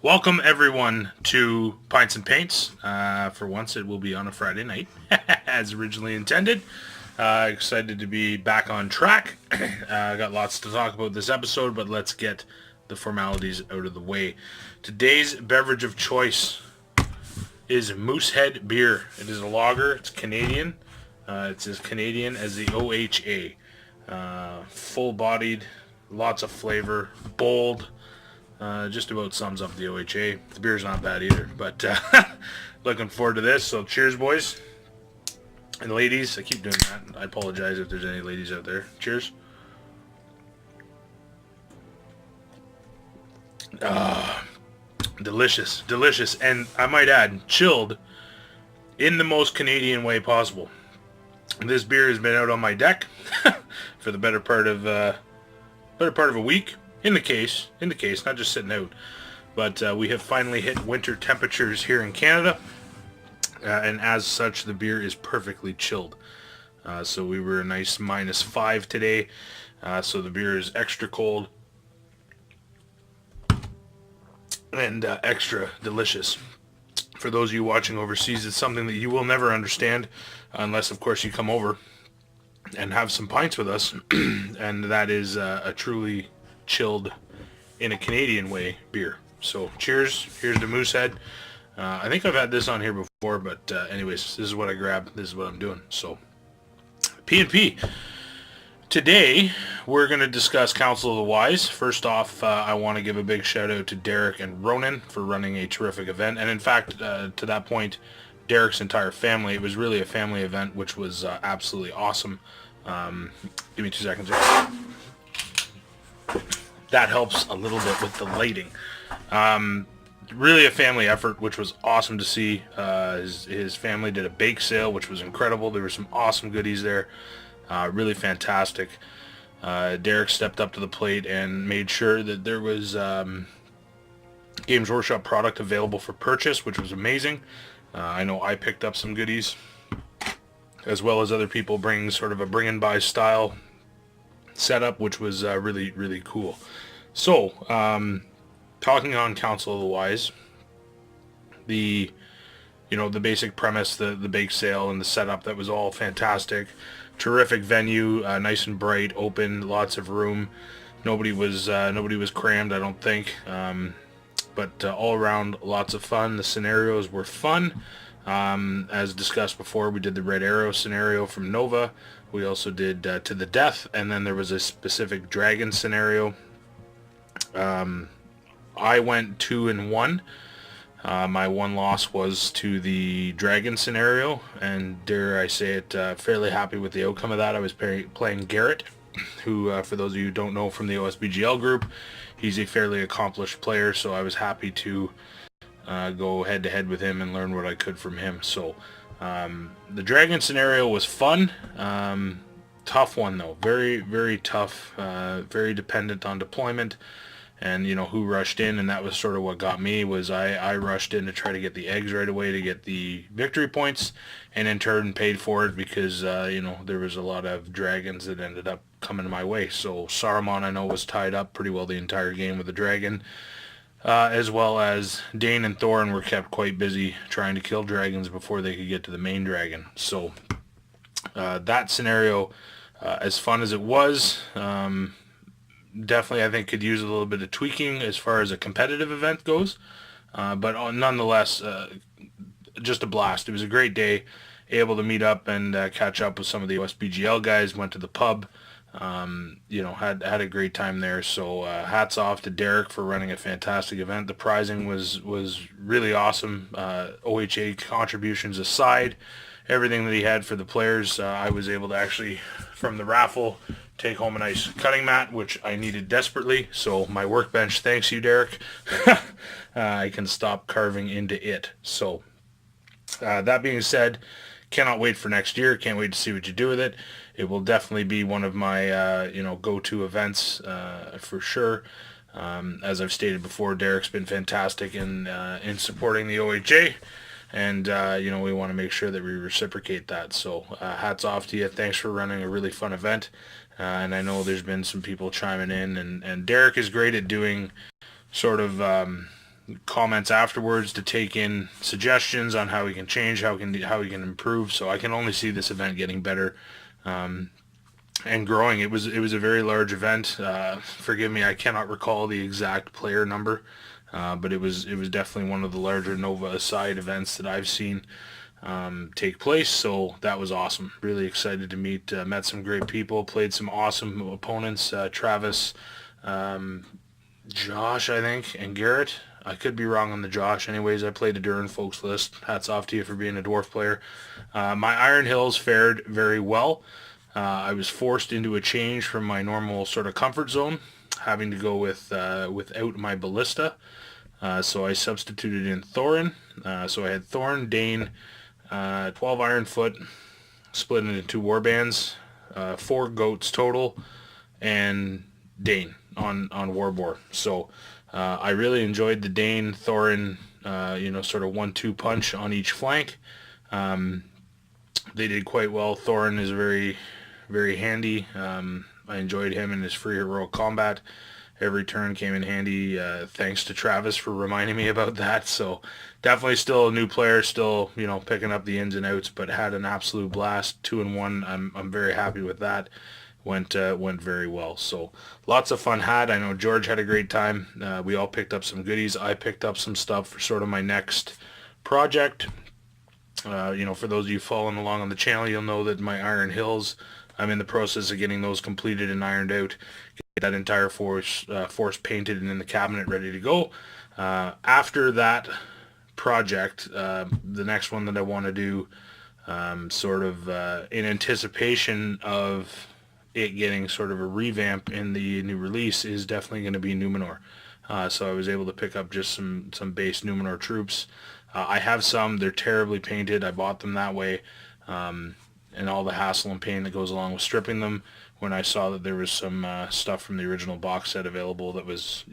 Welcome everyone to Pints and Paints. For once, it will be on a Friday night, as originally intended. Excited to be back on track. Got lots to talk about this episode, but let's get the formalities out of the way. Today's beverage of choice is Moosehead beer. It is a lager. It's Canadian. It's as Canadian as the OHA. Full-bodied, lots of flavor, bold. Just about sums up the OHA. The beer's not bad either, but looking forward to this. So cheers, boys. And ladies, I keep doing that. I apologize if there's any ladies out there. Cheers. Delicious, delicious, and I might add, chilled in the most Canadian way possible. This beer has been out on my deck for the better part of a week. In the case, not just sitting out. But we have finally hit winter temperatures here in Canada, and as such, the beer is perfectly chilled. So we were a nice -5 today, so the beer is extra cold and extra delicious. For those of you watching overseas, it's something that you will never understand unless, of course, you come over and have some pints with us, and that is a truly chilled in a Canadian way beer. So cheers. Here's the Moosehead. I think I've had this on here before, but anyways, this is what I grabbed. This is what I'm doing. So P&P. Today we're going to discuss Council of the Wise. First off, I want to give a big shout out to Derek and Ronan for running a terrific event, and in fact, to that point, Derek's entire family. It was really a family event, which was absolutely awesome. Give me 2 seconds here. That helps a little bit with the lighting. Really a family effort, which was awesome to see. His family did a bake sale, which was incredible. There were some awesome goodies there. Really fantastic. Derek stepped up to the plate and made sure that there was Games Workshop product available for purchase, which was amazing. I know I picked up some goodies, as well as other people bringing sort of a bring-and-buy style setup, which was really, really cool. So, talking on Council of the Wise, the basic premise, the bake sale and the setup, that was all fantastic. Terrific venue, nice and bright, open, lots of room. Nobody was crammed, I don't think. But all around, lots of fun. The scenarios were fun. As discussed before, we did the Red Arrow scenario from Nova. We also did To the Death, and then there was a specific dragon scenario. I went 2-1. My one loss was to the dragon scenario, and dare I say it, fairly happy with the outcome of that. I was playing Garrett, who, for those of you who don't know from the OSBGL group, he's a fairly accomplished player, so I was happy to go head-to-head with him and learn what I could from him. So the dragon scenario was fun. Tough one, though. Very, very tough. Very dependent on deployment. And, who rushed in, and that was sort of what got me, was I rushed in to try to get the eggs right away to get the victory points, and in turn paid for it because, there was a lot of dragons that ended up coming my way. So Saruman, I know, was tied up pretty well the entire game with the dragon, as well as Dane and Thorin were kept quite busy trying to kill dragons before they could get to the main dragon. So that scenario, as fun as it was, definitely I think could use a little bit of tweaking as far as a competitive event goes, but nonetheless, just a blast. It was a great day, able to meet up and catch up with some of the OSBGL guys, went to the pub, had a great time there. So hats off to Derek for running a fantastic event. The prizing was really awesome. OHA contributions aside, everything that he had for the players, I was able to actually, from the raffle, take home a nice cutting mat, which I needed desperately. So my workbench, thanks you, Derek. I can stop carving into it. So that being said, cannot wait for next year. Can't wait to see what you do with it. It will definitely be one of my go-to events for sure. As I've stated before, Derek's been fantastic in supporting the OHA. And, we want to make sure that we reciprocate that. So hats off to you. Thanks for running a really fun event. And I know there's been some people chiming in. And Derek is great at doing sort of comments afterwards to take in suggestions on how we can change, how we can improve. So I can only see this event getting better and growing. It was a very large event. Forgive me, I cannot recall the exact player number, but it was definitely one of the larger Nova Aside events that I've seen take place. So that was awesome. Really excited to met some great people, played some awesome opponents. Travis, Josh, I think, and Garrett. I could be wrong on the Josh. Anyways, I played a Durin folks list. Hats off to you for being a dwarf player. My Iron Hills fared very well. I was forced into a change from my normal sort of comfort zone, having to go without my ballista. So I substituted in Thorin. So I had Thorin, Dane, 12 Iron Foot, split into 2 warbands, 4 goats total, and Dane on Warboar. So I really enjoyed the Dane, Thorin, sort of 1-2 punch on each flank. They did quite well. Thorin is very, very handy. I enjoyed him in his free heroic combat. Every turn came in handy. Thanks to Travis for reminding me about that. So definitely still a new player, still picking up the ins and outs, but had an absolute blast. 2-1. I'm very happy with that. Went very well. So lots of fun had. I know George had a great time. We all picked up some goodies. I picked up some stuff for sort of my next project. For those of you following along on the channel, you'll know that my Iron Hills, I'm in the process of getting those completed and ironed out. Get that entire force painted and in the cabinet ready to go. After that project, the next one that I want to do, in anticipation of it getting sort of a revamp in the new release, is definitely going to be Numenor. So I was able to pick up just some base Numenor troops. I have some. They're terribly painted. I bought them that way, and all the hassle and pain that goes along with stripping them. When I saw that there was some stuff from the original box set available that was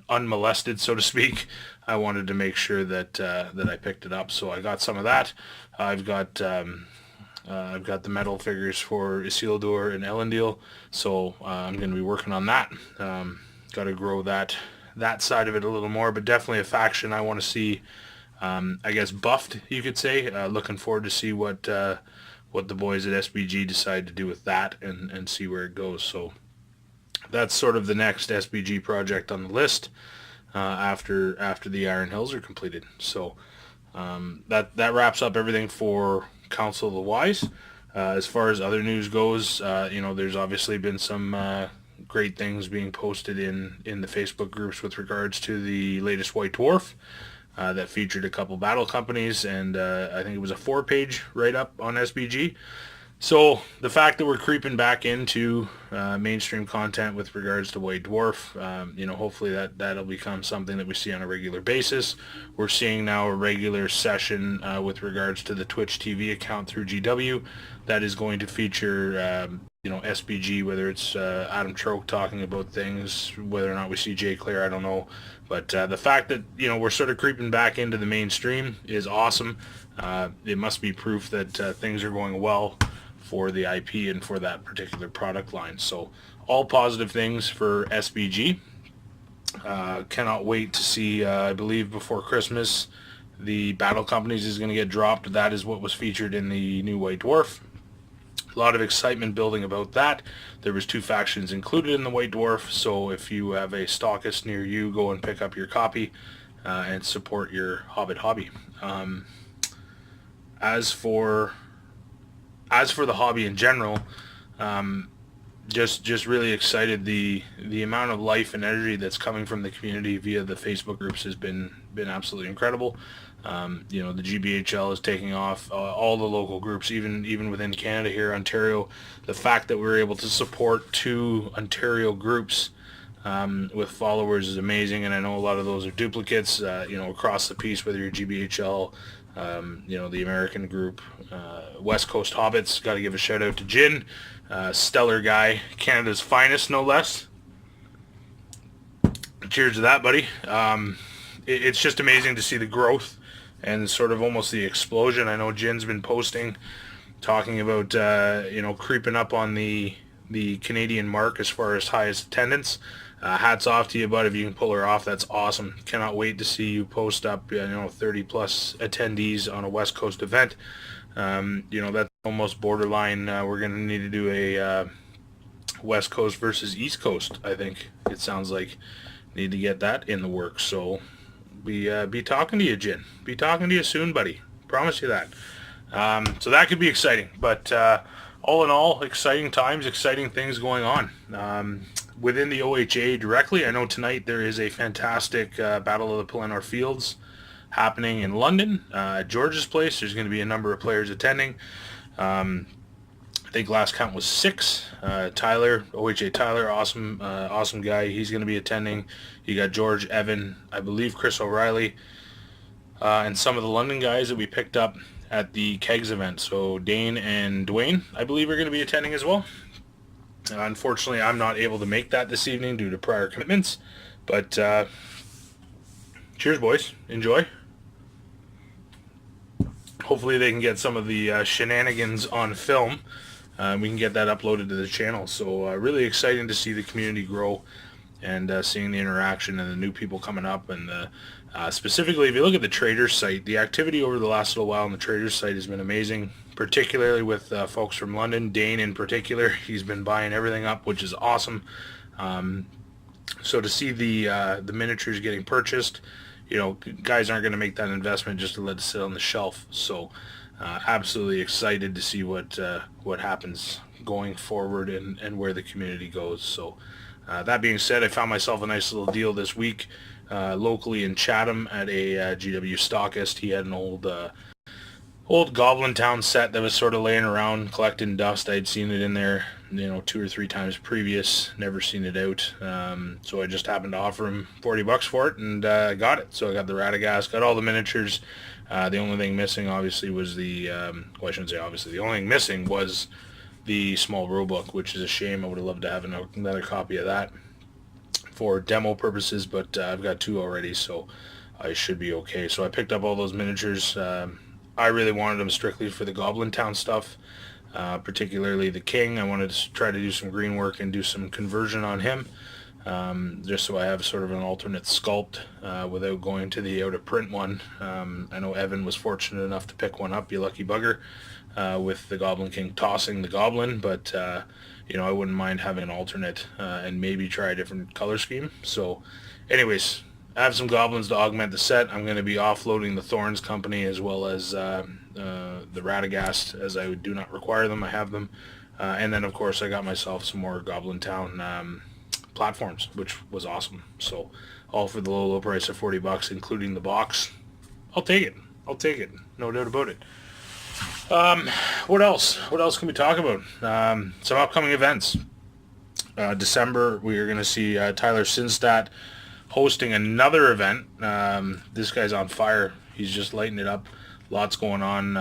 unmolested, so to speak, I wanted to make sure that I picked it up. So I got some of that. I've got the metal figures for Isildur and Elendil, so I'm going to be working on that. Got to grow that side of it a little more, but definitely a faction I want to see, I guess, buffed, you could say. Looking forward to see what the boys at SBG decide to do with that and see where it goes. So that's sort of the next SBG project on the list after the Iron Hills are completed. So that wraps up everything for Council of the Wise. As far as other news goes, there's obviously been some great things being posted in the Facebook groups with regards to the latest White Dwarf that featured a couple battle companies, and I think it was a 4-page write-up on SBG. So the fact that we're creeping back into mainstream content with regards to White Dwarf, hopefully that'll become something that we see on a regular basis. We're seeing now a regular session with regards to the Twitch TV account through GW that is going to feature SBG, whether it's Adam Troke talking about things, whether or not we see Jay Clare, I don't know. But the fact that we're sort of creeping back into the mainstream is awesome. It must be proof that things are going well for the IP and for that particular product line. So all positive things for SBG. Cannot wait to see, I believe before Christmas, the Battle Companies is going to get dropped. That is what was featured in the new White Dwarf. A lot of excitement building about that. There was 2 factions included in the White Dwarf, so if you have a stockist near you, go and pick up your copy and support your Hobbit hobby. As for the hobby in general, just really excited. The amount of life and energy that's coming from the community via the Facebook groups has been absolutely incredible. The GBHL is taking off. All the local groups, even within Canada here, Ontario, the fact that we're able to support 2 Ontario groups with followers is amazing, and I know a lot of those are duplicates, across the piece, whether you're GBHL, the American group, West Coast Hobbits. Got to give a shout out to Jin, stellar guy, Canada's finest, no less. Cheers to that, buddy. It's just amazing to see the growth and sort of almost the explosion. I know Jin's been posting, talking about creeping up on the Canadian mark as far as highest attendance. Hats off to you, bud. If you can pull her off, that's awesome. Cannot wait to see you post up, 30 plus attendees on a West Coast event. That's almost borderline. We're going to need to do a West Coast versus East Coast, I think it sounds like. Need to get that in the works. So be talking to you, Jin. Be talking to you soon, buddy. Promise you that. So that could be exciting. But all in all, exciting times, exciting things going on. Within the OHA directly, I know tonight there is a fantastic Battle of the Pelennor Fields happening in London at George's place. There's going to be a number of players attending. I think last count was 6. Tyler, OHA Tyler, awesome guy. He's going to be attending. You got George, Evan, I believe Chris O'Reilly, and some of the London guys that we picked up at the Kegs event. So Dane and Dwayne, I believe, are going to be attending as well. Unfortunately, I'm not able to make that this evening due to prior commitments. But cheers, boys. Enjoy. Hopefully they can get some of the shenanigans on film. We can get that uploaded to the channel. So really exciting to see the community grow and seeing the interaction and the new people coming up. And specifically, if you look at the Traders site, the activity over the last little while on the Traders site has been amazing, particularly with folks from London. Dane in particular, he's been buying everything up, which is awesome. So to see the miniatures getting purchased, guys aren't going to make that investment just to let it sit on the shelf. So absolutely excited to see what happens going forward and where the community goes. So that being said, I found myself a nice little deal this week locally in Chatham at a GW stockist. He had an old Goblin Town set that was sort of laying around collecting dust. I'd seen it in there 2 or 3 times previous, never seen it out. So I just happened to offer him $40 for it, and got it. So I got the Radagast, got all the miniatures. The only thing missing obviously was the I shouldn't say obviously, the only thing missing was the small rulebook, which is a shame. I would have loved to have another copy of that for demo purposes, but I've got 2 already, so I should be okay. So I picked up all those miniatures. I really wanted them strictly for the Goblin Town stuff, particularly the King. I wanted to try to do some green work and do some conversion on him, just so I have sort of an alternate sculpt without going to the out-of-print one. I know Evan was fortunate enough to pick one up, you lucky bugger, with the Goblin King tossing the Goblin, but I wouldn't mind having an alternate and maybe try a different color scheme. So anyways, I have some goblins to augment the set. I'm going to be offloading the Thorns company as well as the Radagast, as I do not require them. I have them. And then, of course, I got myself some more Goblin Town platforms, which was awesome. So all for the low price of $40, including the box. I'll take it. No doubt about it. What else? What else can we talk about? Some upcoming events. December, we are going to see Tyler Sinstadt hosting another event. This guy's on fire. He's just lighting it up. Lots going on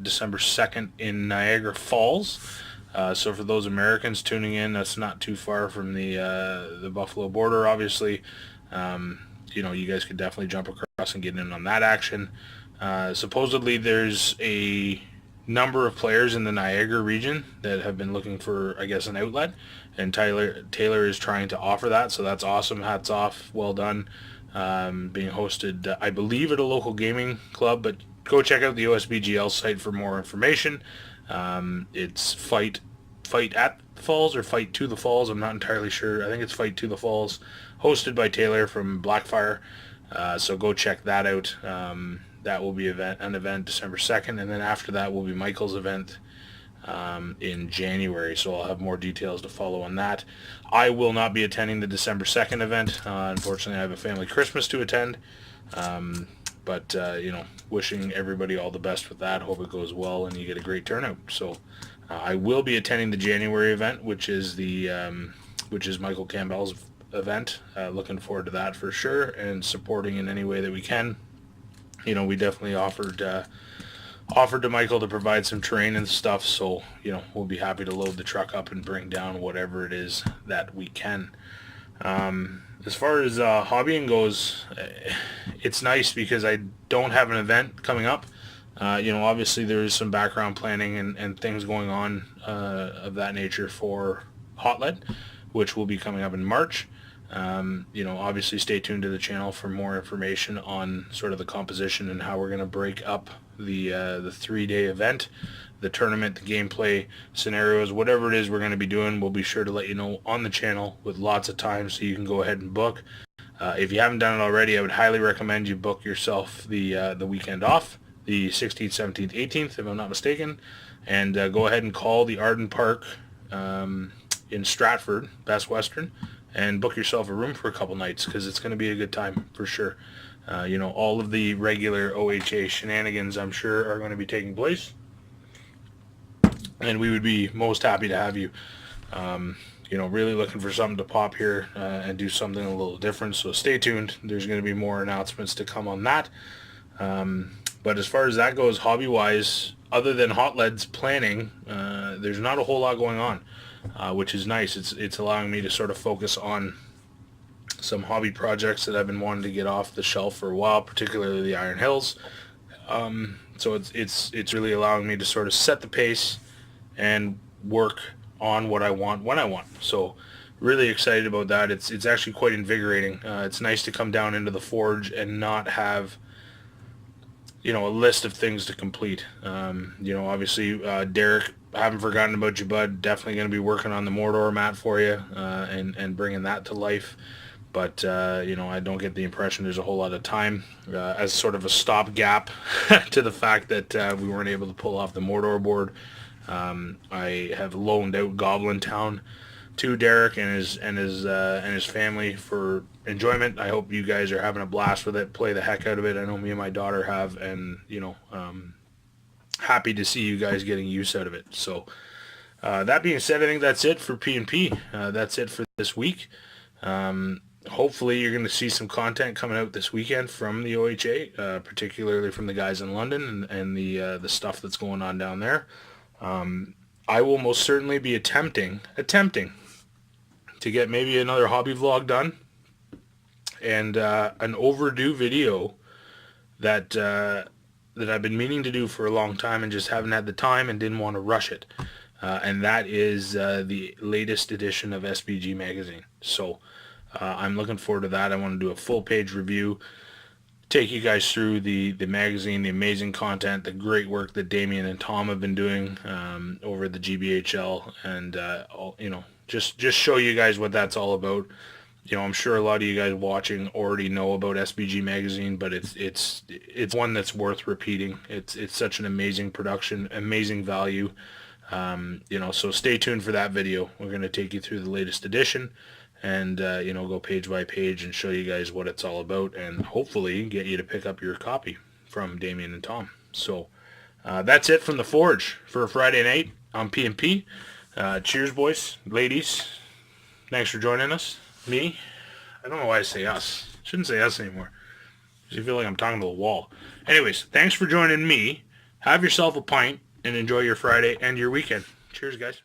December 2nd in Niagara Falls. So for those Americans tuning in, that's not too far from the Buffalo border, obviously. You guys could definitely jump across and get in on that action. Supposedly there's a number of players in the Niagara region that have been looking for, I guess, an outlet, and Taylor is trying to offer that, so that's awesome. Hats off, well done. Being hosted, I believe, at a local gaming club, but go check out the OSBGL site for more information. It's Fight at the Falls or Fight to the Falls, I'm not entirely sure. I think it's Fight to the Falls, hosted by Taylor from Blackfire, so go check that out. That will be an event December 2nd, and then after that will be Michael's event in January, so I'll have more details to follow on that. I will not be attending the December 2nd event. Unfortunately, I have a family Christmas to attend, but wishing everybody all the best with that. Hope it goes well and you get a great turnout. So I will be attending the January event, which is Michael Campbell's event. Looking forward to that for sure, and supporting in any way that we can. We definitely offered to Michael to provide some terrain and stuff, so we'll be happy to load the truck up and bring down whatever it is that we can. As far as hobbying goes, it's nice because I don't have an event coming up. Obviously there is some background planning and things going on of that nature for Hotlet. which will be coming up in March. Obviously stay tuned to the channel for more information on sort of the composition and how we're going to break up the 3-day event, the tournament, the gameplay, scenarios, whatever it is we're going to be doing. We'll be sure to let you know on the channel with lots of time so you can go ahead and book. If you haven't done it already, I would highly recommend you book yourself the weekend off, the 16th, 17th, 18th, if I'm not mistaken, and go ahead and call the Arden Park in Stratford, Best Western, and book yourself a room for a couple nights, because it's going to be a good time for sure. All of the regular OHA shenanigans, I'm sure, are going to be taking place, and we would be most happy to have you. Really looking for something to pop here and do something a little different, so stay tuned. There's going to be more announcements to come on that. But as far as that goes, hobby-wise, other than Hot Lead's planning, there's not a whole lot going on. Which is nice. It's allowing me to sort of focus on some hobby projects that I've been wanting to get off the shelf for a while, particularly the Iron Hills. So it's really allowing me to sort of set the pace and work on what I want when I want. So really excited about that. It's actually quite invigorating. It's nice to come down into the forge and not have a list of things to complete. Obviously, Derek, I haven't forgotten about you, bud. Definitely going to be working on the Mordor mat for you and bringing that to life. But, I don't get the impression there's a whole lot of time as sort of a stopgap to the fact that we weren't able to pull off the Mordor board. I have loaned out Goblin Town to Derek and his family for enjoyment. I hope you guys are having a blast with it. Play the heck out of it. I know me and my daughter have, and happy to see you guys getting use out of it. So that being said, I think that's it for P&P. That's it for this week. Hopefully you're going to see some content coming out this weekend from the OHA, particularly from the guys in London and the stuff that's going on down there. I will most certainly be attempting to get maybe another hobby vlog done, and an overdue video that I've been meaning to do for a long time and just haven't had the time and didn't want to rush it. And that is the latest edition of SBG magazine. So I'm looking forward to that. I want to do a full page review, take you guys through the magazine, the amazing content, the great work that Damien and Tom have been doing over the GBHL, and just show you guys what that's all about. I'm sure a lot of you guys watching already know about SBG magazine, but it's one that's worth repeating. It's such an amazing production, amazing value. So stay tuned for that video. We're going to take you through the latest edition and go page by page and show you guys what it's all about, and hopefully get you to pick up your copy from Damien and Tom. So that's it from the Forge for a Friday night on P&P. Cheers, boys, ladies. Thanks for joining us. Me? I don't know why I say us. Shouldn't say us anymore. I feel like I'm talking to the wall. Anyways, thanks for joining me. Have yourself a pint and enjoy your Friday and your weekend. Cheers, guys.